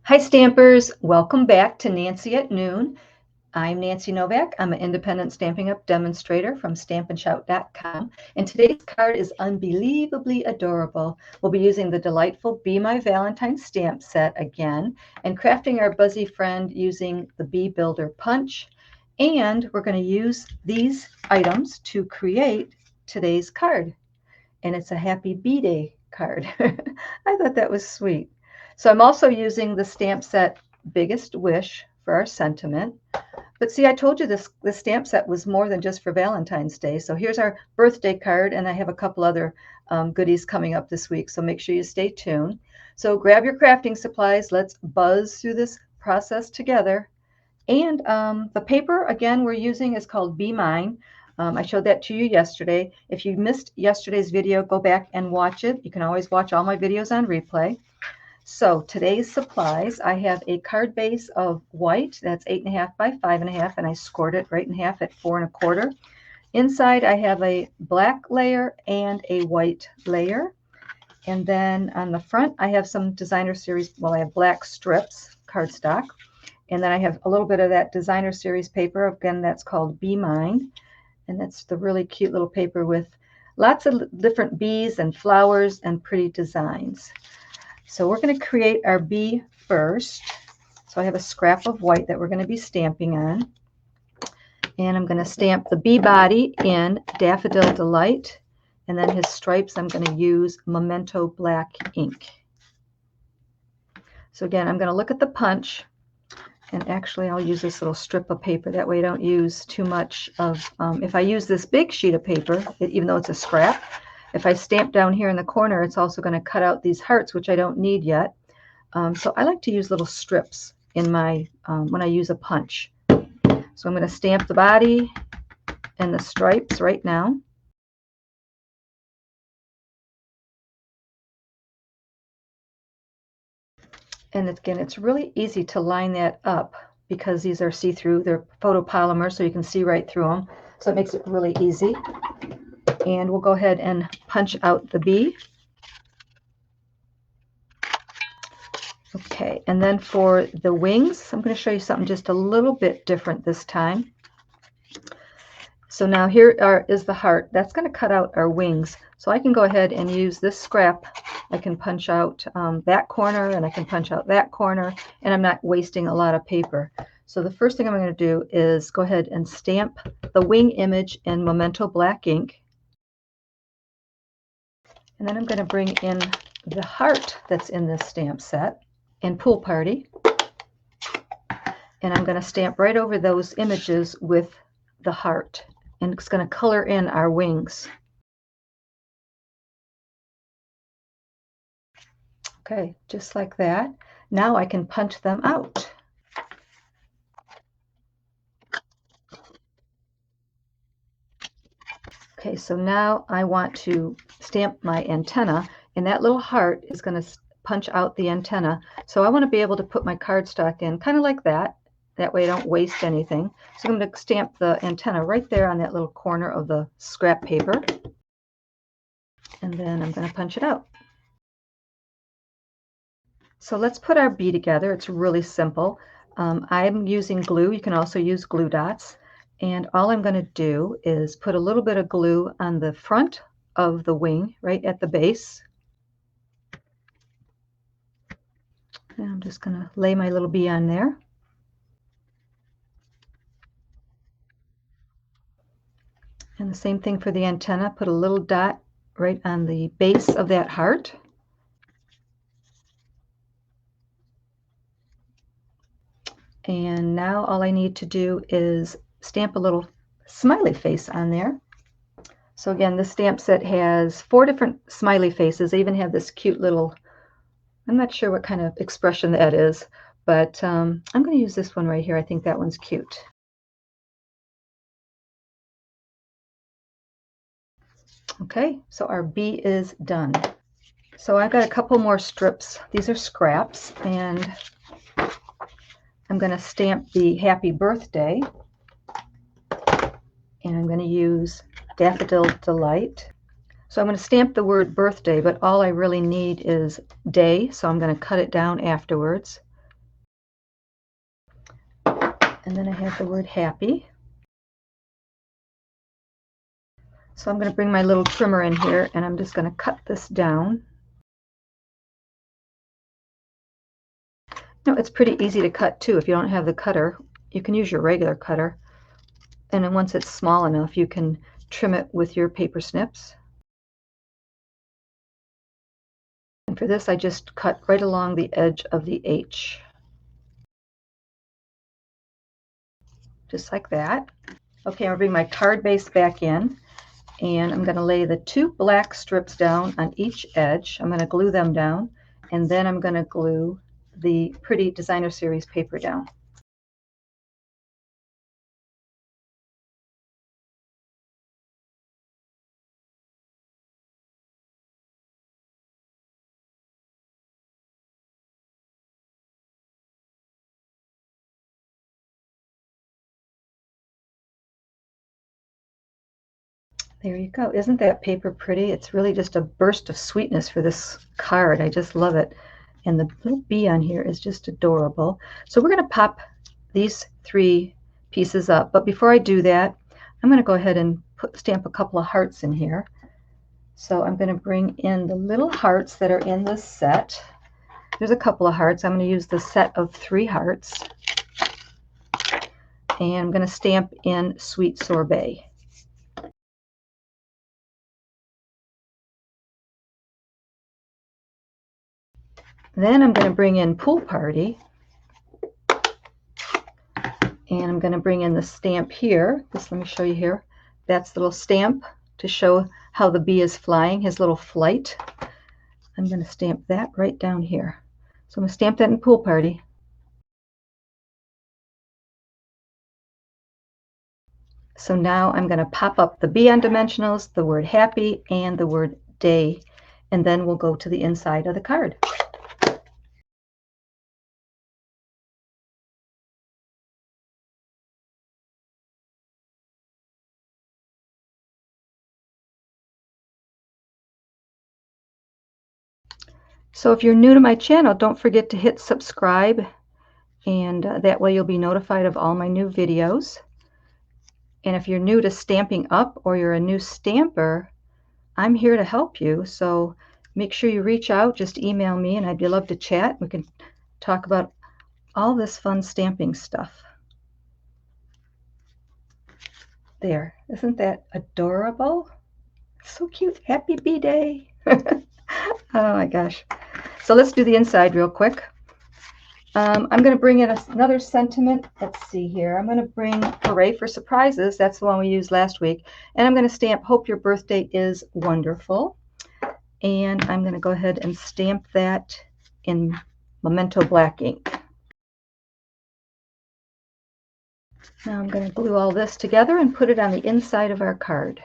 Hi Stampers, welcome back to Nancy at Noon. I'm Nancy Novak. I'm an independent Stampin' Up demonstrator from stampandshout.com, and today's card is unbelievably adorable. We'll be using the delightful Be My Valentine stamp set again and crafting our buzzy friend using the Bee Builder punch, and we're going to use these items to create today's card, and it's a Happy Bee Day card. I thought that was sweet. So I'm also using the stamp set Biggest Wish for our sentiment. But see, I told you this stamp set was more than just for Valentine's Day. So here's our birthday card, and I have a couple other goodies coming up this week, so make sure you stay tuned. So grab your crafting supplies. Let's buzz through this process together. And the paper, again, we're using is called Be Mine. I showed that to you yesterday. If you missed yesterday's video, go back and watch it. You can always watch all my videos on replay. So today's supplies, I have a card base of white, that's 8.5 by 5.5, and I scored it right in half at 4 1/4. Inside I have a black layer and a white layer. And then on the front I have some designer series, well, I have black strips, cardstock. And then I have a little bit of that designer series paper, again, that's called Be Mine. And that's the really cute little paper with lots of different bees and flowers and pretty designs. So we're going to create our bee first. So I have a scrap of white that we're going to be stamping on. And I'm going to stamp the bee body in Daffodil Delight. And then his stripes, I'm going to use Memento Black ink. So again, I'm going to look at the punch. And actually, I'll use this little strip of paper. That way I don't use too much of, if I use this big sheet of paper, even though it's a scrap, if I stamp down here in the corner, it's also going to cut out these hearts, which I don't need yet. So I like to use little strips in my, when I use a punch. So I'm going to stamp the body and the stripes right now. And again, it's really easy to line that up because these are see-through. They're photopolymer, so you can see right through them. So it makes it really easy. And we'll go ahead and punch out the bee. Okay, and then for the wings, I'm going to show you something just a little bit different this time. So now here is the heart. That's going to cut out our wings. So I can go ahead and use this scrap. I can punch out that corner, and I can punch out that corner, and I'm not wasting a lot of paper. So the first thing I'm going to do is go ahead and stamp the wing image in Memento Black ink. And then I'm going to bring in the heart that's in this stamp set in Pool Party. And I'm going to stamp right over those images with the heart. And it's going to color in our wings. Okay, just like that. Now I can punch them out. Okay, so now I want to stamp my antenna, and that little heart is going to punch out the antenna. So I want to be able to put my cardstock in kind of like that. That way I don't waste anything. So I'm going to stamp the antenna right there on that little corner of the scrap paper. And then I'm going to punch it out. So let's put our bee together. It's really simple. I'm using glue. You can also use glue dots. And all I'm going to do is put a little bit of glue on the front of the wing, right at the base. And I'm just going to lay my little bee on there. And the same thing for the antenna. Put a little dot right on the base of that heart. And now all I need to do is stamp a little smiley face on there. So again, this stamp set has 4 different smiley faces. They even have this cute little, I'm not sure what kind of expression that is, but I'm going to use this one right here. I think that one's cute. Okay, so our bee is done. So I've got a couple more strips. These are scraps, and I'm going to stamp the Happy Birthday, and I'm going to use Daffodil Delight. So I'm going to stamp the word birthday, but all I really need is day, so I'm going to cut it down afterwards. And then I have the word happy. So I'm going to bring my little trimmer in here and I'm just going to cut this down. Now, it's pretty easy to cut too. If you don't have the cutter, you can use your regular cutter. And then once it's small enough, you can trim it with your paper snips. And for this, I just cut right along the edge of the H. Just like that. Okay, I'm going to bring my card base back in. And I'm going to lay the 2 black strips down on each edge. I'm going to glue them down. And then I'm going to glue the pretty Designer Series paper down. There you go. Isn't that paper pretty? It's really just a burst of sweetness for this card. I just love it. And the little bee on here is just adorable. So we're going to pop these 3 pieces up. But before I do that, I'm going to go ahead and stamp a couple of hearts in here. So I'm going to bring in the little hearts that are in this set. There's a couple of hearts. I'm going to use the set of 3 hearts. And I'm going to stamp in Sweet Sorbet. Then I'm going to bring in Pool Party. And I'm going to bring in the stamp here. Let me show you here. That's the little stamp to show how the bee is flying, his little flight. I'm going to stamp that right down here. So I'm going to stamp that in Pool Party. So now I'm going to pop up the bee on dimensionals, the word happy, and the word day. And then we'll go to the inside of the card. So if you're new to my channel, don't forget to hit subscribe, and that way you'll be notified of all my new videos. And if you're new to Stampin' Up or you're a new stamper, I'm here to help you. So make sure you reach out, just email me, and I'd love to chat. We can talk about all this fun stamping stuff. There, isn't that adorable? So cute. Happy Bee Day. Oh my gosh. So let's do the inside real quick. I'm going to bring in another sentiment. Let's see here. I'm going to bring Hooray for Surprises. That's the one we used last week. And I'm going to stamp Hope Your Birthday is Wonderful. And I'm going to go ahead and stamp that in Memento black ink. Now I'm going to glue all this together and put it on the inside of our card.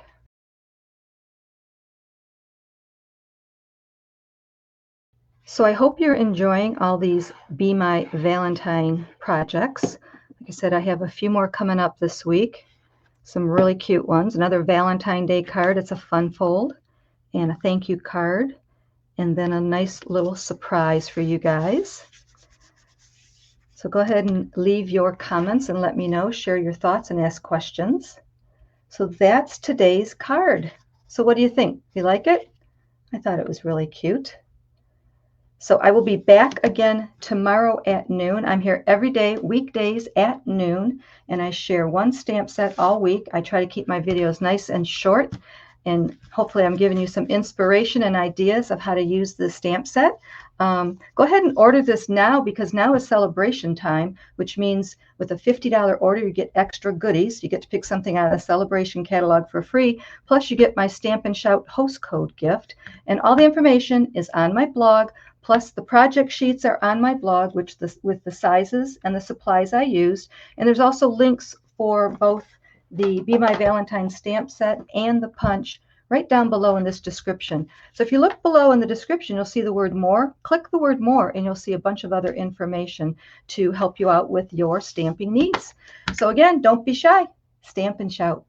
So I hope you're enjoying all these Be My Valentine projects. Like I said, I have a few more coming up this week. Some really cute ones. Another Valentine Day card. It's a fun fold. And a thank you card. And then a nice little surprise for you guys. So go ahead and leave your comments and let me know. Share your thoughts and ask questions. So that's today's card. So what do you think? You like it? I thought it was really cute. So I will be back again tomorrow at noon. I'm here every day, weekdays at noon, and I share one stamp set all week. I try to keep my videos nice and short, and hopefully I'm giving you some inspiration and ideas of how to use the stamp set. Go ahead and order this now, because now is celebration time, which means with a $50 order, you get extra goodies. You get to pick something out of the celebration catalog for free, plus you get my Stamp and Shout host code gift. And all the information is on my blog, plus the project sheets are on my blog, with the sizes and the supplies I used. And there's also links for both the Be My Valentine stamp set and the punch right down below in this description. So if you look below in the description, you'll see the word more. Click the word more and you'll see a bunch of other information to help you out with your stamping needs. So again, don't be shy. Stamp and shout.